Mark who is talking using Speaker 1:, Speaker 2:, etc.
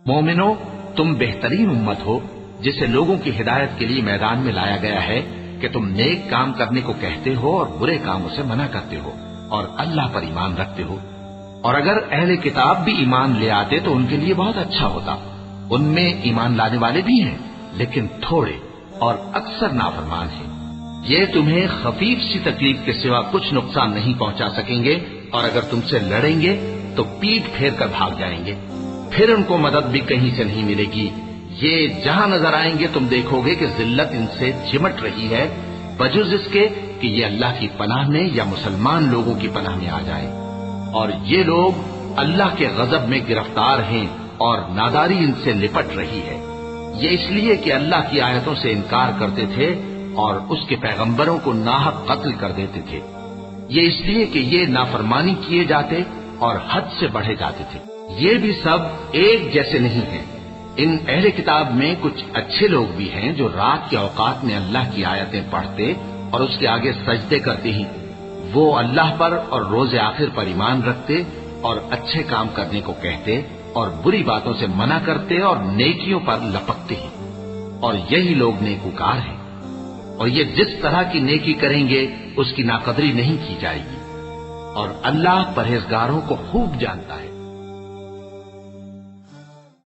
Speaker 1: مومنو، تم بہترین امت ہو جسے لوگوں کی ہدایت کے لیے میدان میں لایا گیا ہے کہ تم نیک کام کرنے کو کہتے ہو اور برے کاموں سے منع کرتے ہو اور اللہ پر ایمان رکھتے ہو۔ اور اگر اہل کتاب بھی ایمان لے آتے تو ان کے لیے بہت اچھا ہوتا، ان میں ایمان لانے والے بھی ہیں لیکن تھوڑے اور اکثر نافرمان ہیں۔ یہ تمہیں خفیف سی تکلیف کے سوا کچھ نقصان نہیں پہنچا سکیں گے، اور اگر تم سے لڑیں گے تو پیٹ پھیر کر بھاگ جائیں گے، پھر ان کو مدد بھی کہیں سے نہیں ملے گی۔ یہ جہاں نظر آئیں گے تم دیکھو گے کہ ذلت ان سے چمٹ رہی ہے، بجز اس کے کہ یہ اللہ کی پناہ میں یا مسلمان لوگوں کی پناہ میں آ جائیں۔ اور یہ لوگ اللہ کے غضب میں گرفتار ہیں اور ناداری ان سے لپٹ رہی ہے۔ یہ اس لیے کہ اللہ کی آیتوں سے انکار کرتے تھے اور اس کے پیغمبروں کو ناحق قتل کر دیتے تھے۔ یہ اس لیے کہ یہ نافرمانی کیے جاتے اور حد سے بڑھے جاتے تھے۔ یہ بھی سب ایک جیسے نہیں ہیں۔ ان اہل کتاب میں کچھ اچھے لوگ بھی ہیں جو رات کے اوقات میں اللہ کی آیتیں پڑھتے اور اس کے آگے سجدے کرتے ہیں۔ وہ اللہ پر اور روز آخر پر ایمان رکھتے اور اچھے کام کرنے کو کہتے اور بری باتوں سے منع کرتے اور نیکیوں پر لپکتے ہیں، اور یہی لوگ نیکوکار ہیں۔ اور یہ جس طرح کی نیکی کریں گے اس کی ناقدری نہیں کی جائے گی، اور اللہ پرہیزگاروں کو خوب جانتا ہے۔